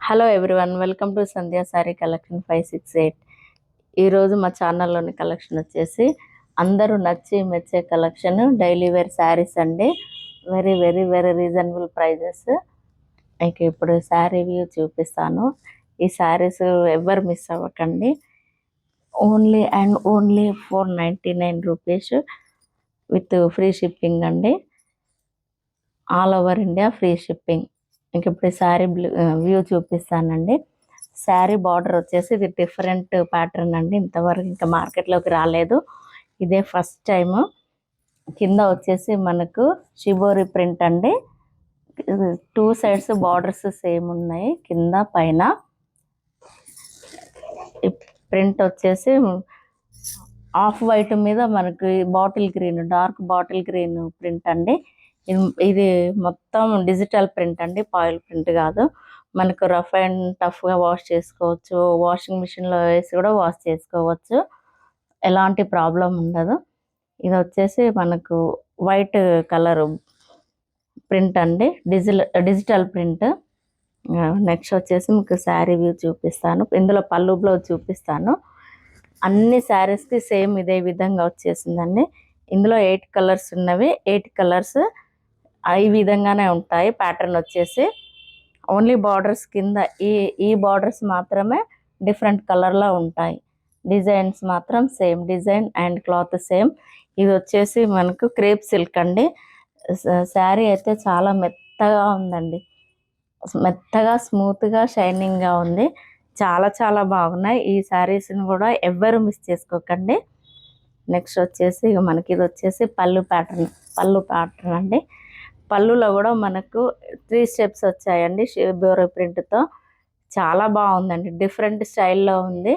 Hello everyone, welcome to Sandhya sorry collection 568. ఈరోజు మా ఛానల్లోని collection వచ్చేసి అందరూ నచ్చి మెచ్చే కలెక్షన్ డైలీ వేర్ శారీస్ అండి. Very very very reasonable prices. ఇక ఇప్పుడు శారీ వ్యూ చూపిస్తాను. ఈ శారీస్ ఎవరు మిస్ అవ్వకండి. Only and only 499 rupees with free shipping అండి. All over India free shipping. ఇంక ఇప్పుడు శారీ వ్యూ చూపిస్తానండి. శారీ బార్డర్ వచ్చేసి ఇది డిఫరెంట్ ప్యాటర్న్ అండి. ఇంతవరకు ఇంకా మార్కెట్లోకి రాలేదు, ఇదే ఫస్ట్ టైము. కింద వచ్చేసి మనకు షిబోరి ప్రింట్ అండి. 2 సైడ్స్ బార్డర్స్ సేమ్ ఉన్నాయి, కింద పైన. ఈ ప్రింట్ వచ్చేసి ఆఫ్ వైట్ మీద మనకి bottle green, dark bottle green print అండి. ఇది మొత్తం డిజిటల్ ప్రింట్ అండి, పాయిల్ ప్రింట్ కాదు. మనకు రఫ్ అండ్ టఫ్గా వాష్ చేసుకోవచ్చు, వాషింగ్ మిషన్లో వేసి కూడా వాష్ చేసుకోవచ్చు, ఎలాంటి ప్రాబ్లం ఉండదు. ఇది వచ్చేసి మనకు వైట్ కలర్ ప్రింట్ అండి, డిజిటల్ ప్రింట్. నెక్స్ట్ వచ్చేసి మీకు శారీ వ్యూ చూపిస్తాను. ఇందులో పళ్ళు బ్లౌజ్ చూపిస్తాను. అన్ని శారీస్కి సేమ్ ఇదే విధంగా వచ్చేసిందండి. ఇందులో 8 కలర్స్ ఉన్నవి, 8 కలర్స్ ఈ విధంగానే ఉంటాయి. ప్యాటర్న్ వచ్చేసి ఓన్లీ బార్డర్స్ కింద ఈ బార్డర్స్ మాత్రమే డిఫరెంట్ కలర్లో ఉంటాయి. డిజైన్స్ మాత్రం same design and cloth same. ఇది వచ్చేసి మనకు క్రేప్ సిల్క్ అండి. శారీ అయితే చాలా మెత్తగా ఉందండి, మెత్తగా స్మూత్గా షైనింగ్గా ఉంది. చాలా చాలా బాగున్నాయి. ఈ శారీస్ని కూడా ఎవ్వరు మిస్ చేసుకోకండి. నెక్స్ట్ వచ్చేసి మనకి ఇది వచ్చేసి పళ్ళు ప్యాటర్న్ అండి. పళ్ళులో కూడా మనకు 3 స్టెప్స్ వచ్చాయండి షిబోరి ప్రింట్తో. చాలా బాగుందండి, డిఫరెంట్ స్టైల్లో ఉంది.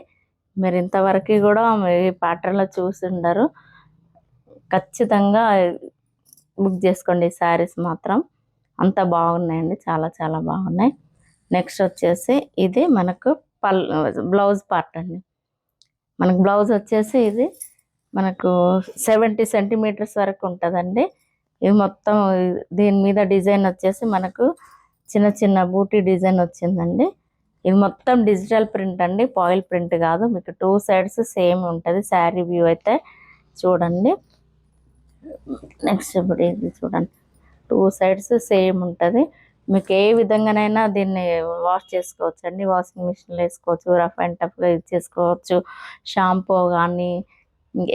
మీరు ఇంతవరకు కూడా ఈ ప్యాటర్న్లో చూసి ఉండరు. ఖచ్చితంగా బుక్ చేసుకోండి. ఈ శారీస్ మాత్రం అంత బాగున్నాయండి, చాలా చాలా బాగున్నాయి. నెక్స్ట్ వచ్చేసి ఇది మనకు బ్లౌజ్ పార్ట్ అండి. మనకు బ్లౌజ్ వచ్చేసి ఇది మనకు 70 సెంటీమీటర్స్ వరకు ఉంటుందండి. ఇది మొత్తం దీని మీద డిజైన్ వచ్చేసి మనకు చిన్న చిన్న బూటీ డిజైన్ వచ్చిందండి. ఇది మొత్తం డిజిటల్ ప్రింట్ అండి, పాయిల్ ప్రింట్ కాదు. మీకు 2 సైడ్స్ సేమ్ ఉంటుంది. శారీ వ్యూ అయితే చూడండి. నెక్స్ట్ ఇప్పుడు ఇది చూడండి, 2 సైడ్స్ సేమ్ ఉంటుంది. మీకు ఏ విధంగానైనా దీన్ని వాష్ చేసుకోవచ్చు అండి. వాషింగ్ మిషన్లో వేసుకోవచ్చు, రఫ్ అండ్ టఫ్గా యూజ్ చేసుకోవచ్చు. షాంపూ కానీ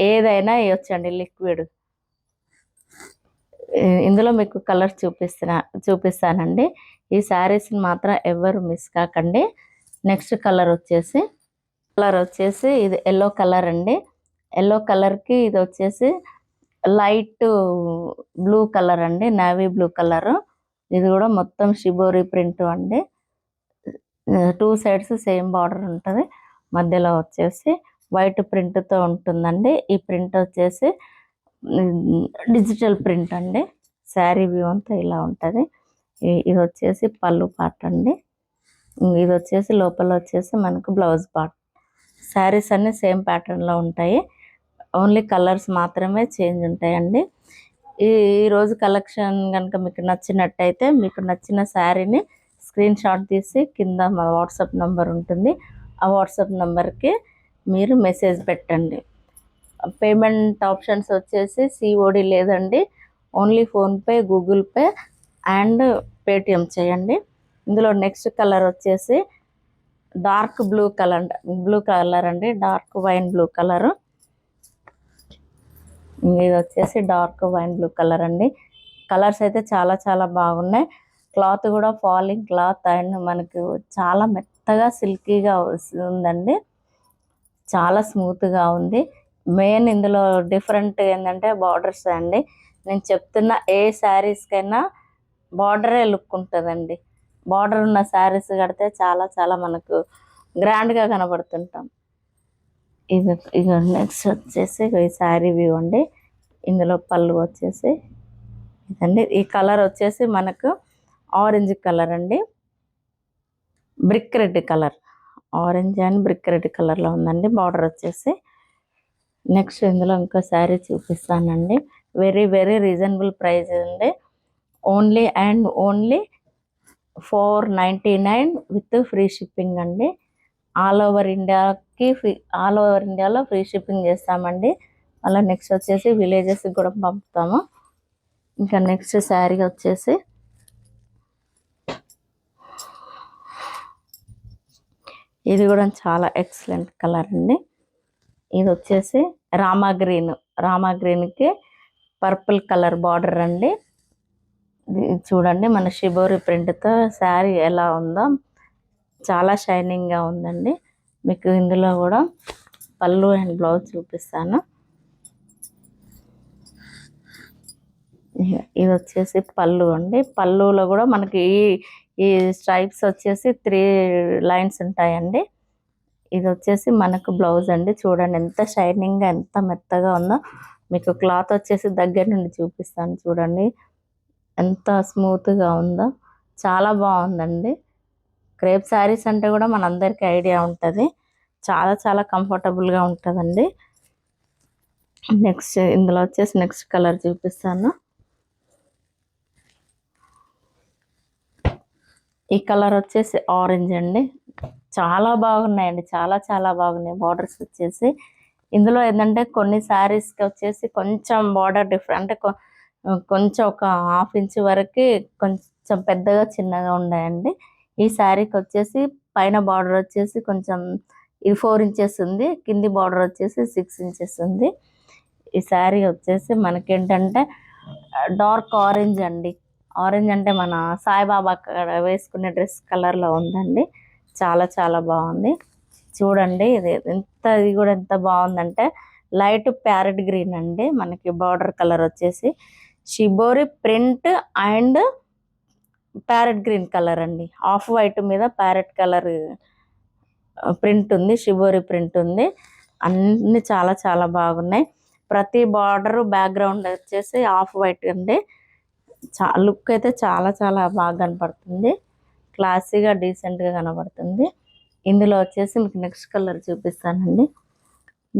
ఏదైనా వేయొచ్చండి, లిక్విడ్. ఇందులో మీకు కలర్స్ చూపిస్తానండి. ఈ శారీస్ని మాత్రం ఎవరు మిస్ కాకండి. నెక్స్ట్ కలర్ వచ్చేసి ఇది ఎల్లో కలర్ అండి. ఎల్లో కలర్కి ఇది వచ్చేసి లైట్ బ్లూ కలర్ అండి, నేవీ బ్లూ కలరు. ఇది కూడా మొత్తం షిబోరి ప్రింట్ అండి. 2 సైడ్స్ సేమ్ బార్డర్ ఉంటుంది, మధ్యలో వచ్చేసి వైట్ ప్రింట్తో ఉంటుందండి. ఈ ప్రింట్ వచ్చేసి డిజిటల్ ప్రింట్ అండి. శారీ వ్యూ అంతా ఇలా ఉంటుంది. ఇది వచ్చేసి పళ్ళు పార్ట్ అండి. ఇది వచ్చేసి లోపల వచ్చేసి మనకు బ్లౌజ్ పార్ట్. శారీస్ అన్నీ సేమ్ ప్యాటర్న్లో ఉంటాయి, ఓన్లీ కలర్స్ మాత్రమే చేంజ్ ఉంటాయండి. ఈరోజు కలెక్షన్ కనుక మీకు నచ్చినట్టయితే మీకు నచ్చిన శారీని స్క్రీన్ షాట్ తీసి కింద మా వాట్సాప్ నెంబర్ ఉంటుంది, ఆ వాట్సాప్ నెంబర్కి మీరు మెసేజ్ పెట్టండి. పేమెంట్ ఆప్షన్స్ వచ్చేసి సిఓడి లేదండి, only PhonePe, Google pay and Paytm చేయండి. ఇందులో నెక్స్ట్ కలర్ వచ్చేసి డార్క్ బ్లూ కలర్ అండి, డార్క్ వైన్ బ్లూ కలరు. ఇది వచ్చేసి డార్క్ వైన్ బ్లూ కలర్ అండి. కలర్స్ అయితే చాలా చాలా బాగున్నాయి. క్లాత్ కూడా ఫాలింగ్ క్లాత్ అండ్ మనకు చాలా మెత్తగా సిల్కీగా ఉందండి, చాలా స్మూత్గా ఉంది. మెయిన్ ఇందులో డిఫరెంట్ ఏంటంటే బార్డర్స్ అండి. నేను చెప్తున్న ఏ శారీస్కైనా బార్డరే లుక్ ఉంటుందండి. బార్డర్ ఉన్న శారీస్ కడితే చాలా చాలా మనకు గ్రాండ్గా కనబడుతుంటాం. ఇక నెక్స్ట్ వచ్చేసి ఈ శారీ వ్యూ అండి. ఇందులో పళ్ళు వచ్చేసి ఇదండి. ఈ కలర్ వచ్చేసి మనకు ఆరెంజ్ కలర్ అండి, brick red colour, orange and brick red కలర్లో ఉందండి బార్డర్ వచ్చేసి. నెక్స్ట్ ఇందులో ఇంకో శారీ చూపిస్తానండి. వెరీ వెరీ రీజనబుల్ ప్రైస్ అండి. Only and only 499 with free shipping అండి. ఆల్ ఓవర్ ఇండియాలో ఫ్రీ షిప్పింగ్ చేస్తామండి. అలా నెక్స్ట్ వచ్చేసి విలేజెస్కి కూడా పంపుతాము. ఇంకా నెక్స్ట్ శారీ వచ్చేసి ఇది కూడా చాలా ఎక్సలెంట్ కలర్ అండి. ఇది వచ్చేసి రామా గ్రీన్కి పర్పుల్ కలర్ బార్డర్ అండి. చూడండి మన షిబోరి ప్రింట్తో శారీ ఎలా ఉందో, చాలా షైనింగ్గా ఉందండి. మీకు ఇందులో కూడా పళ్ళు అండ్ బ్లౌజ్ చూపిస్తాను. ఇది వచ్చేసి పళ్ళు అండి. పళ్ళులో కూడా మనకి ఈ స్ట్రైప్స్ వచ్చేసి 3 లైన్స్ ఉంటాయండి. ఇది వచ్చేసి మనకు బ్లౌజ్ అండి. చూడండి ఎంత షైనింగ్గా ఎంత మెత్తగా ఉందో. మీకు క్లాత్ వచ్చేసి దగ్గర నుండి చూపిస్తాను. చూడండి ఎంత స్మూత్గా ఉందో, చాలా బాగుందండి. క్రేప్ శారీస్ అంటే కూడా మనందరికీ ఐడియా ఉంటుంది. చాలా చాలా కంఫర్టబుల్గా ఉంటుందండి. నెక్స్ట్ ఇందులో వచ్చేసి నెక్స్ట్ కలర్ చూపిస్తాను. ఈ కలర్ వచ్చేసి ఆరెంజ్ అండి. చాలా బాగున్నాయండి, చాలా చాలా బాగున్నాయి బార్డర్స్ వచ్చేసి. ఇందులో ఏంటంటే కొన్ని శారీస్కి వచ్చేసి కొంచెం బార్డర్ డిఫరెంట్, అంటే కొంచెం ఒక 1/2 ఇంచ్ వరకు కొంచెం పెద్దగా చిన్నగా ఉన్నాయండి. ఈ శారీకి వచ్చేసి పైన బార్డర్ వచ్చేసి కొంచెం ఇది 4 ఇంచెస్ ఉంది, కింది బార్డర్ వచ్చేసి 6 ఇంచెస్ ఉంది. ఈ శారీ వచ్చేసి మనకేంటంటే డార్క్ ఆరెంజ్ అండి. ఆరెంజ్ అంటే మన సాయిబాబా వేసుకునే డ్రెస్ కలర్లో ఉందండి. చాలా చాలా బాగుంది. చూడండి ఇది కూడా ఎంత బాగుందంటే లైట్ ప్యారెట్ గ్రీన్ అండి. మనకి బార్డర్ కలర్ వచ్చేసి shibori print and parrot green colour అండి. ఆఫ్ వైట్ మీద ప్యారెట్ కలర్ ప్రింట్ ఉంది, షిబోరి ప్రింట్ ఉంది. అన్నీ చాలా చాలా బాగున్నాయి. ప్రతి బార్డర్ బ్యాక్గ్రౌండ్ వచ్చేసి ఆఫ్ వైట్ అండి. లుక్ అయితే చాలా చాలా బాగా కనపడుతుంది, క్లాసీగా డీసెంట్గా కనబడుతుంది. ఇందులో వచ్చేసి మీకు నెక్స్ట్ కలర్ చూపిస్తానండి.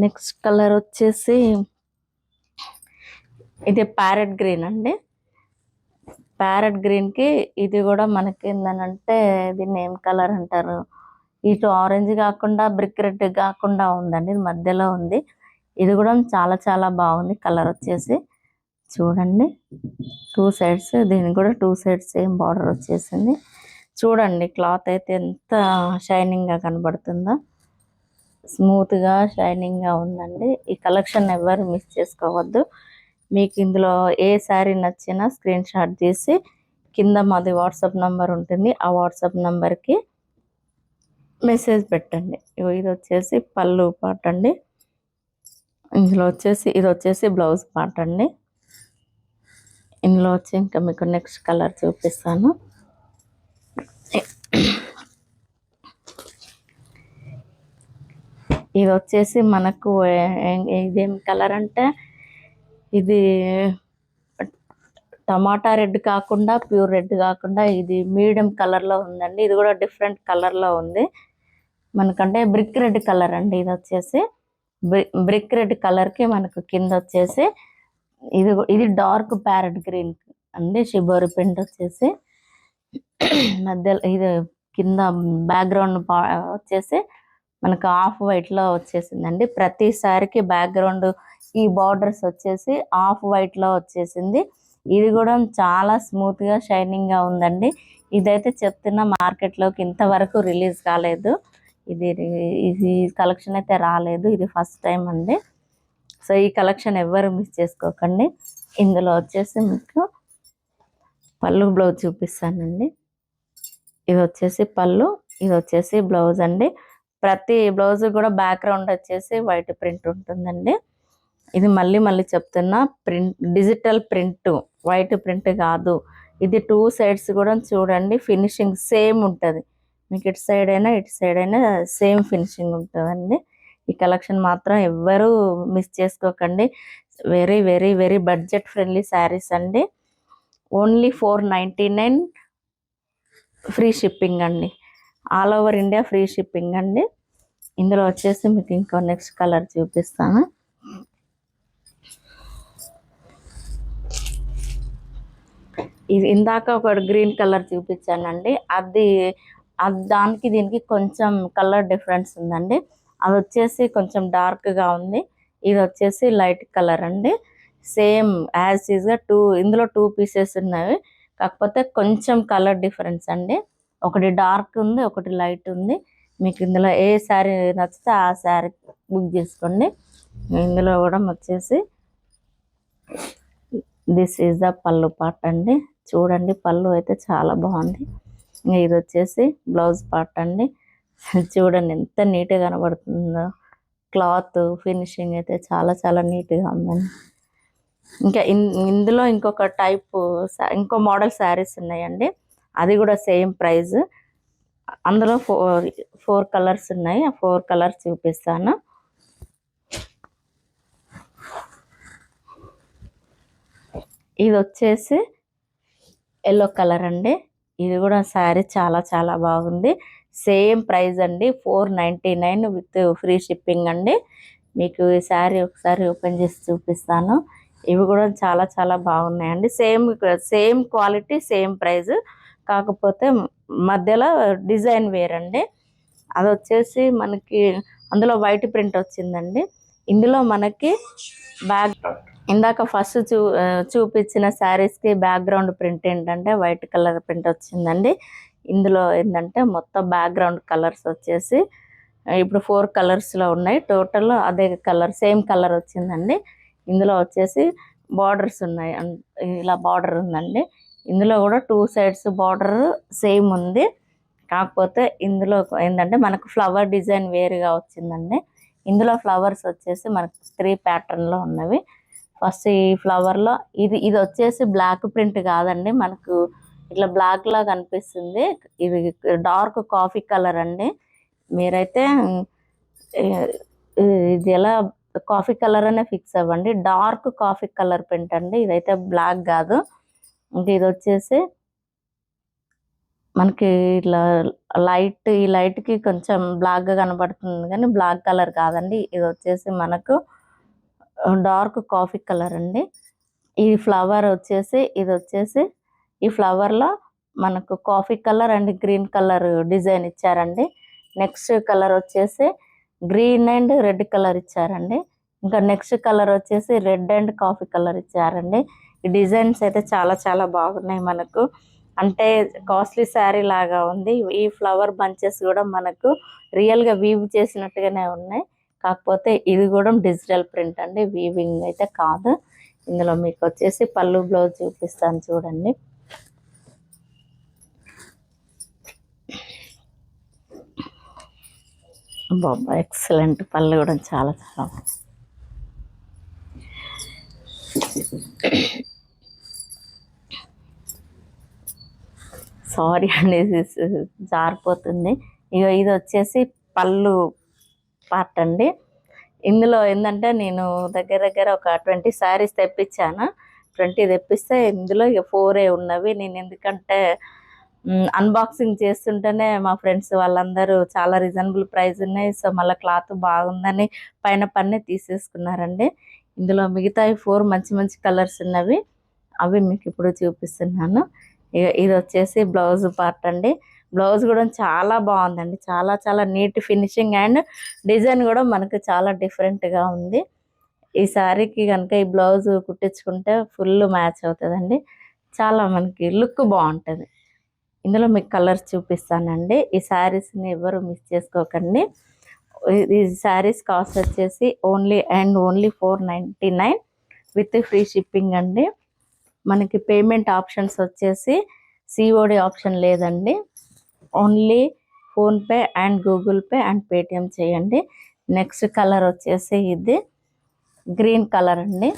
నెక్స్ట్ కలర్ వచ్చేసి ఇది ప్యారెట్ గ్రీన్ అండి. ప్యారెట్ గ్రీన్కి ఇది కూడా మనకి ఏంటంటే దీన్ని ఏం కలర్ అంటారు, ఇటు ఆరెంజ్ కాకుండా బ్రిక్ రెడ్ కాకుండా ఉందండి, ఇది మధ్యలో ఉంది. ఇది కూడా చాలా చాలా బాగుంది కలర్ వచ్చేసి. చూడండి 2 సైడ్స్, దీనికి కూడా 2 సైడ్స్ సేమ్ బార్డర్ వచ్చేసింది. చూడండి క్లాత్ అయితే ఎంత షైనింగ్గా కనబడుతుందో, స్మూత్గా షైనింగ్గా ఉందండి. ఈ కలెక్షన్ ఎవరు మిస్ చేసుకోవద్దు. మీకు ఇందులో ఏ శారీ నచ్చినా స్క్రీన్ షాట్ తీసి కింద మాది వాట్సాప్ నెంబర్ ఉంటుంది, ఆ వాట్సాప్ నెంబర్కి మెసేజ్ పెట్టండి. ఇది వచ్చేసి పళ్ళు పార్ట్ అండి. ఇందులో వచ్చేసి ఇది వచ్చేసి బ్లౌజ్ పార్ట్ అండి. ఇందులో వచ్చి ఇంకా మీకు నెక్స్ట్ కలర్ చూపిస్తాను. ఇది వచ్చేసి మనకు ఇదేం కలర్ అంటే ఇది టమాటా రెడ్ కాకుండా ప్యూర్ రెడ్ కాకుండా ఇది మీడియం కలర్లో ఉందండి. ఇది కూడా డిఫరెంట్ కలర్లో ఉంది మనకంటే బ్రిక్ రెడ్ కలర్ అండి. ఇది వచ్చేసి బ్రిక్ రెడ్ కలర్కి మనకు కింద వచ్చేసి ఇది డార్క్ ప్యారెట్ గ్రీన్ అండి. షిబోరి ప్రింట్ వచ్చేసి మధ్యలో ఇది కింద బ్యాక్గ్రౌండ్ వచ్చేసి మనకు ఆఫ్ వైట్లో వచ్చేసిందండి. ప్రతిసారికి బ్యాక్గ్రౌండ్ ఈ బార్డర్స్ వచ్చేసి ఆఫ్ వైట్లో వచ్చేసింది. ఇది కూడా చాలా స్మూత్గా షైనింగ్గా ఉందండి. ఇదైతే చెప్తున్నా మార్కెట్లోకి ఇంతవరకు రిలీజ్ కాలేదు, ఇది కలెక్షన్ అయితే రాలేదు, ఇది ఫస్ట్ టైం అండి. సో ఈ కలెక్షన్ ఎవ్వరు మిస్ చేసుకోకండి. ఇందులో వచ్చేసి మీకు పళ్ళు బ్లౌజ్ చూపిస్తానండి. ఇది వచ్చేసి పళ్ళు, ఇది వచ్చేసి బ్లౌజ్ అండి. ప్రతి బ్లౌజ్ కూడా బ్యాక్గ్రౌండ్ వచ్చేసి వైట్ ప్రింట్ ఉంటుందండి. ఇది మళ్ళీ చెప్తున్నా, print digital print, white print కాదు. ఇది 2 సైడ్స్ కూడా చూడండి ఫినిషింగ్ సేమ్ ఉంటుంది. మీకు ఇటు సైడ్ అయినా సేమ్ ఫినిషింగ్ ఉంటుందండి. ఈ కలెక్షన్ మాత్రం ఎవ్వరూ మిస్ చేసుకోకండి. Very very very budget friendly saris అండి. ఓన్లీ 499 ఫ్రీ షిప్పింగ్ అండి. All over India free shipping అండి. ఇందులో వచ్చేసి మీకు ఇంకో నెక్స్ట్ కలర్ చూపిస్తాను. ఇది ఇందాక ఒక గ్రీన్ కలర్ చూపించానండి, అది దానికి దీనికి కొంచెం కలర్ డిఫరెన్స్ ఉందండి. అది వచ్చేసి కొంచెం డార్క్గా ఉంది, ఇది వచ్చేసి లైట్ కలర్ అండి. సేమ్ యాజ్ ఈజ్గా ఇందులో 2 పీసెస్ ఉన్నాయి, కాకపోతే కొంచెం కలర్ డిఫరెన్స్ అండి. ఒకటి డార్క్ ఉంది, ఒకటి లైట్ ఉంది. మీకు ఇందులో ఏ శారీ నచ్చితే ఆ శారీ బుక్ చేసుకోండి. ఇందులో కూడా వచ్చేసి దిస్ ఈజ్ ద పళ్ళు పార్ట్ అండి. చూడండి, పళ్ళు అయితే చాలా బాగుంది. ఇది వచ్చేసి బ్లౌజ్ పార్ట్ అండి. చూడండి ఎంత నీట్గా కనబడుతుందో, క్లాత్ ఫినిషింగ్ అయితే చాలా చాలా నీట్గా ఉందండి. ఇంకా ఇందులో ఇంకొక టైపు ఇంకో మోడల్ శారీస్ ఉన్నాయండి, అది కూడా సేమ్ ప్రైస్. అందులో 4 కలర్స్ ఉన్నాయి, ఆ 4 కలర్స్ చూపిస్తాను. ఇది వచ్చేసి ఎల్లో కలర్ అండి. ఇది కూడా శారీ చాలా చాలా బాగుంది. సేమ్ ప్రైస్ అండి, 499 విత్ ఫ్రీ షిప్పింగ్ అండి. మీకు ఈ శారీ ఒకసారి ఓపెన్ చేసి చూపిస్తాను. ఇవి కూడా చాలా చాలా బాగున్నాయండి. సేమ్ క్వాలిటీ, సేమ్ ప్రైస్, కాకపోతే మధ్యలో డిజైన్ వేరండి. అది వచ్చేసి మనకి అందులో వైట్ ప్రింట్ వచ్చిందండి. ఇందులో మనకి ఇందాక ఫస్ట్ చూపించిన శారీస్కి బ్యాక్గ్రౌండ్ ప్రింట్ ఏంటంటే వైట్ కలర్ ప్రింట్ వచ్చిందండి. ఇందులో ఏంటంటే మొత్తం బ్యాక్గ్రౌండ్ కలర్స్ వచ్చేసి ఇప్పుడు 4 కలర్స్లో ఉన్నాయి. టోటల్ అదే కలర్, సేమ్ కలర్ వచ్చిందండి. ఇందులో వచ్చేసి బార్డర్స్ ఉన్నాయి, ఇలా బార్డర్ ఉందండి. ఇందులో కూడా 2 సైడ్స్ బార్డర్ సేమ్ ఉంది, కాకపోతే ఇందులో ఏంటంటే మనకు ఫ్లవర్ డిజైన్ వేరుగా వచ్చిందండి. ఇందులో ఫ్లవర్స్ వచ్చేసి మనకు 3 ప్యాటర్న్లో ఉన్నవి. ఫస్ట్ ఈ ఫ్లవర్లో ఇది వచ్చేసి బ్లాక్ ప్రింట్ కాదండి, మనకు ఇట్లా బ్లాక్ లా కనిపిస్తుంది. ఇది డార్క్ కాఫీ కలర్ అండి. మీరైతే ఇది ఎలా కాఫీ కలర్ అనే ఫిక్స్ అవ్వండి. డార్క్ కాఫీ కలర్ ప్రింట్ అండి, ఇదైతే బ్లాక్ కాదు. ఇంకా ఇది వచ్చేసి మనకి ఇట్లా ఈ లైట్కి కొంచెం బ్లాక్గా కనబడుతుంది, కానీ బ్లాక్ కలర్ కాదండి. ఇది వచ్చేసి మనకు డార్క్ కాఫీ కలర్ అండి. ఈ ఫ్లవర్ వచ్చేసి ఈ ఫ్లవర్లో మనకు coffee colour and green colour design ఇచ్చారండి. నెక్స్ట్ కలర్ వచ్చేసి గ్రీన్ అండ్ రెడ్ కలర్ ఇచ్చారండి. ఇంకా నెక్స్ట్ కలర్ వచ్చేసి రెడ్ అండ్ కాఫీ కలర్ ఇచ్చారండి. ఈ డిజైన్స్ అయితే చాలా చాలా బాగున్నాయి. మనకు అంటే కాస్ట్లీ శారీ లాగా ఉంది. ఈ ఫ్లవర్ బంచెస్ కూడా మనకు రియల్గా వీవ్ చేసినట్టుగానే ఉన్నాయి, కాకపోతే ఇది కూడా డిజిటల్ ప్రింట్ అండి, వీవింగ్ అయితే కాదు. ఇందులో మీకు వచ్చేసి పళ్ళు బ్లౌజ్ చూపిస్తాను చూడండి. బాబా ఎక్సలెంట్, పళ్ళు కూడా చాలా చాలా సారీ అండి, జారిపోతుంది. ఇక ఇది వచ్చేసి పళ్ళు పార్ట్ అండి. ఇందులో ఏంటంటే నేను దగ్గర ఒక 20 శారీస్ తెప్పించాను. 20 తెప్పిస్తే ఇందులో ఇక 4 ఉన్నవి. నేను ఎందుకంటే అన్బాక్సింగ్ చేస్తుంటేనే మా ఫ్రెండ్స్ వాళ్ళందరూ చాలా రీజనబుల్ ప్రైస్ ఉన్నాయి, సో మళ్ళీ క్లాత్ బాగుందని పైన పన్నే తీసేసుకున్నారండి. ఇందులో మిగతా 4 మంచి మంచి కలర్స్ ఉన్నవి, అవి మీకు ఇప్పుడు చూపిస్తున్నాను. ఇది వచ్చేసి బ్లౌజ్ పార్ట్ అండి. బ్లౌజ్ కూడా చాలా బాగుందండి, చాలా చాలా నీట్ ఫినిషింగ్ అండ్ డిజైన్ కూడా మనకు చాలా డిఫరెంట్గా ఉంది. ఈ శారీకి కనుక ఈ బ్లౌజ్ కుట్టించుకుంటే ఫుల్ మ్యాచ్ అవుతుందండి, చాలా మనకి లుక్ బాగుంటుంది. ఇందులో మీకు కలర్స్ చూపిస్తానండి. ఈ శారీస్ని ఎవరు మిస్ చేసుకోకండి. ఈ శారీస్ కాస్ట్ వచ్చేసి ఓన్లీ 499 విత్ ఫ్రీ షిప్పింగ్ అండి. మనకి పేమెంట్ ఆప్షన్స్ వచ్చేసి సిఓడి ఆప్షన్ లేదండి, only PhonePe and Google pay and Paytm చేయండి. నెక్స్ట్ కలర్ వచ్చేసి ఇది గ్రీన్ కలర్ అండి.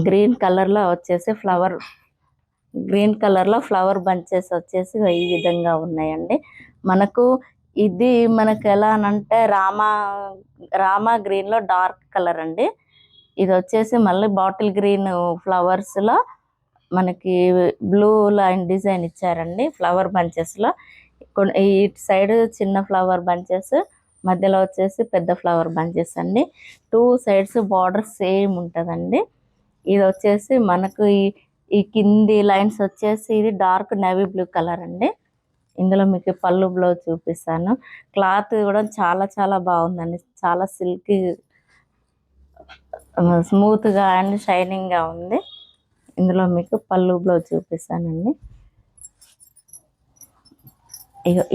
గ్రీన్ కలర్లో వచ్చేసి గ్రీన్ కలర్లో ఫ్లవర్ బంచెస్ వచ్చేసి ఈ విధంగా ఉన్నాయండి. మనకు ఎలా అనంటే రామా గ్రీన్లో డార్క్ కలర్ అండి. ఇది వచ్చేసి మళ్ళీ బాటిల్ గ్రీన్ ఫ్లవర్స్లో మనకి బ్లూ లైన్ డిజైన్ ఇచ్చారండి. ఫ్లవర్ బంచెస్లో ఇటు సైడ్ చిన్న ఫ్లవర్ బంచెస్, మధ్యలో వచ్చేసి పెద్ద ఫ్లవర్ బంచెస్ అండి. 2 సైడ్స్ బార్డర్ సేమ్ ఉంటుందండి. ఇది వచ్చేసి మనకు ఈ కింది లైన్స్ వచ్చేసి ఇది డార్క్ నేవీ బ్లూ కలర్ అండి. ఇందులో మీకు పళ్ళు బ్లౌజ్ చూపిస్తాను. క్లాత్ కూడా చాలా చాలా బాగుందండి. చాలా సిల్కీ స్మూత్గా అండ్ షైనింగ్గా ఉంది. ఇందులో మీకు పళ్ళు బ్లౌజ్ చూపిస్తానండి.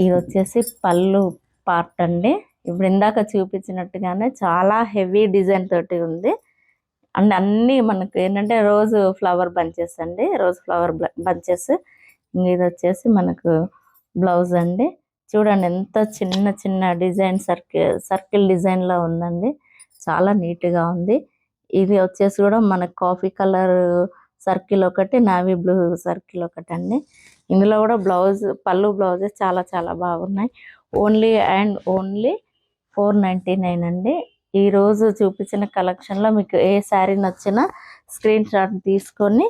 ఇది వచ్చేసి పళ్ళు పార్ట్ అండి. ఇప్పుడు ఇందాక చూపించినట్టుగానే చాలా హెవీ డిజైన్ తోటి ఉంది. అండ్ అన్నీ మనకు ఏంటంటే రోజు ఫ్లవర్ బంచెస్ అండి. Rose flower bunches. ఇది వచ్చేసి మనకు బ్లౌజ్ అండి. చూడండి ఎంత చిన్న చిన్న డిజైన్ సర్కిల్ డిజైన్లో ఉందండి. చాలా నీట్గా ఉంది. ఇది వచ్చేసి కూడా మనకు కాఫీ కలర్ సర్కిల్ ఒకటి, నావీ బ్లూ సర్కిల్ ఒకటి అండి. ఇందులో కూడా పళ్ళు బ్లౌజెస్ చాలా చాలా బాగున్నాయి. ఓన్లీ 499 అండి. ఈరోజు చూపించిన కలెక్షన్లో మీకు ఏ శారీ నచ్చినా స్క్రీన్ షాట్ తీసుకొని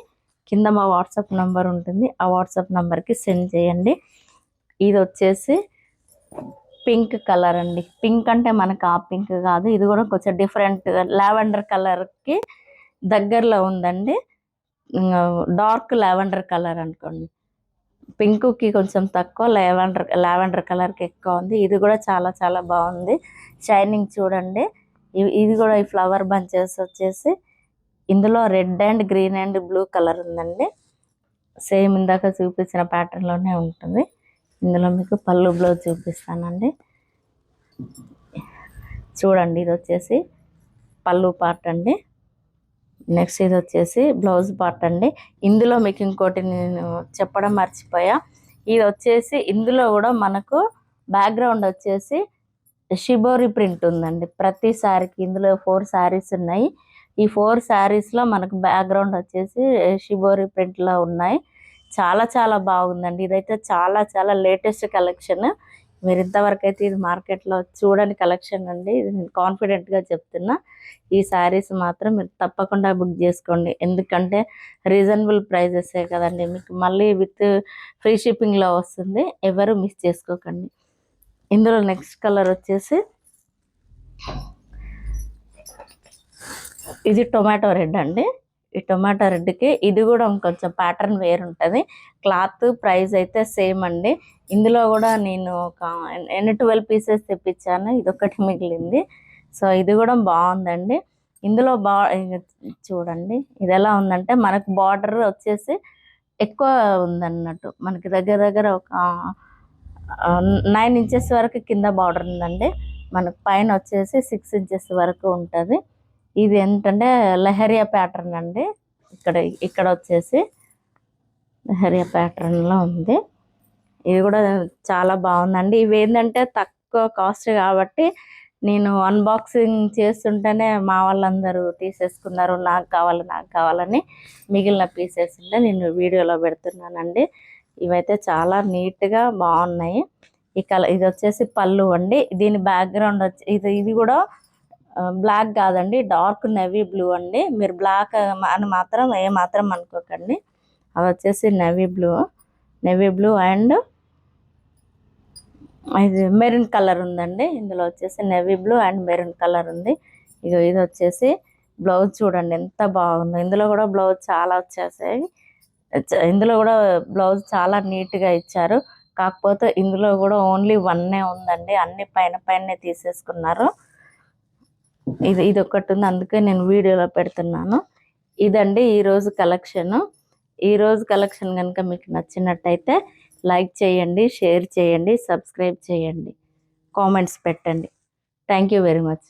కింద మా వాట్సాప్ నెంబర్ ఉంటుంది. ఆ వాట్సాప్ నెంబర్కి సెండ్ చేయండి. ఇది వచ్చేసి పింక్ కలర్ అండి. పింక్ అంటే మనకు ఆ పింక్ కాదు, ఇది కూడా కొంచెం డిఫరెంట్ లావెండర్ కలర్కి దగ్గరలో ఉందండి. డార్క్ లావెండర్ కలర్ అనుకోండి. పింక్కి కొంచెం తక్కువ, లావెండర్ కలర్కి ఎక్కువ ఉంది. ఇది కూడా చాలా చాలా బాగుంది. షైనింగ్ చూడండి. ఇది కూడా ఈ ఫ్లవర్ బంచెస్ వచ్చేసి ఇందులో red and green and blue colour ఉందండి. సేమ్ ఇందాక చూపించిన ప్యాటర్న్లోనే ఉంటుంది. ఇందులో మీకు పళ్ళు బ్లౌజ్ చూపిస్తానండి. చూడండి, ఇది వచ్చేసి పళ్ళు పార్ట్ అండి. నెక్స్ట్ ఇది వచ్చేసి బ్లౌజ్ పార్ట్ అండి. ఇందులో మీకు ఇంకోటి నేను చెప్పడం మర్చిపోయా. ఇది వచ్చేసి ఇందులో కూడా మనకు బ్యాక్గ్రౌండ్ వచ్చేసి షిబోరి ప్రింట్ ఉందండి. ప్రతి శారీకి ఇందులో 4 శారీస్ ఉన్నాయి. ఈ 4 శారీస్లో మనకు బ్యాక్గ్రౌండ్ వచ్చేసి షిబోరి ప్రింట్లో ఉన్నాయి. చాలా చాలా బాగుందండి. ఇదైతే చాలా చాలా లేటెస్ట్ కలెక్షన్. మీరు ఇంతవరకు అయితే ఇది మార్కెట్లో చూడని కలెక్షన్ అండి. ఇది నేను కాన్ఫిడెంట్గా చెప్తున్నా. ఈ శారీస్ మాత్రం మీరు తప్పకుండా బుక్ చేసుకోండి. ఎందుకంటే రీజనబుల్ ప్రైజెసే కదండి. మీకు మళ్ళీ విత్ ఫ్రీ షిప్పింగ్లో వస్తుంది. ఎవరు మిస్ చేసుకోకండి. ఇందులో నెక్స్ట్ కలర్ వచ్చేసి ఇది టొమాటో రెడ్ అండి. ఈ టొమాటో రెడ్కి ఇది కూడా కొంచెం ప్యాటర్న్ వేరు ఉంటుంది. క్లాత్ ప్రైస్ అయితే సేమ్ అండి. ఇందులో కూడా నేను ఒక 12 పీసెస్ తెప్పించాను. ఇదొకటి మిగిలింది. సో ఇది కూడా బాగుందండి. ఇందులో చూడండి, ఇది ఎలా ఉందంటే మనకు బార్డర్ వచ్చేసి ఎక్కువ ఉందన్నట్టు. మనకి దగ్గర దగ్గర ఒక 9 ఇంచెస్ వరకు కింద బార్డర్ ఉందండి. మనకు పైన వచ్చేసి 6 ఇంచెస్ వరకు ఉంటుంది. ఇది ఏంటంటే లహరియా ప్యాటర్న్ అండి. ఇక్కడ వచ్చేసి లహరియా ప్యాటర్న్లో ఉంది. ఇది కూడా చాలా బాగుందండి. ఇవి ఏంటంటే తక్కువ కాస్ట్ కాబట్టి నేను అన్బాక్సింగ్ చేస్తుంటేనే మా వాళ్ళందరూ తీసేసుకున్నారు. నాకు కావాలని మిగిలిన పీసెస్ ఉంటే నేను వీడియోలో పెడుతున్నానండి. ఇవైతే చాలా నీట్గా బాగున్నాయి. ఇది వచ్చేసి పళ్ళు అండి. దీని బ్యాక్గ్రౌండ్ వచ్చి ఇది కూడా బ్లాక్ కాదండి, డార్క్ నేవీ బ్లూ అండి. మీరు బ్లాక్ అని మాత్రం అనుకోకండి. అది వచ్చేసి నేవీ బ్లూ అండ్ ఇది మెరూన్ కలర్ ఉందండి. ఇందులో వచ్చేసి navy blue and maroon colour ఉంది. ఇది వచ్చేసి బ్లౌజ్ చూడండి ఎంత బాగుందో. ఇందులో కూడా బ్లౌజ్ చాలా వచ్చేసాయి. ఇందులో కూడా బ్లౌజ్ చాలా నీట్గా ఇచ్చారు. కాకపోతే ఇందులో కూడా ఓన్లీ 1 ఉందండి. అన్ని పైన తీసేసుకున్నారు. ఇది ఒకటి ఉంది, అందుకే నేను వీడియోలో పెడుతున్నాను. ఇదండి ఈరోజు కలెక్షన్ కనుక మీకు నచ్చినట్టయితే లైక్ చేయండి, షేర్ చేయండి, సబ్స్క్రైబ్ చేయండి, కామెంట్స్ పెట్టండి. Thank you very much.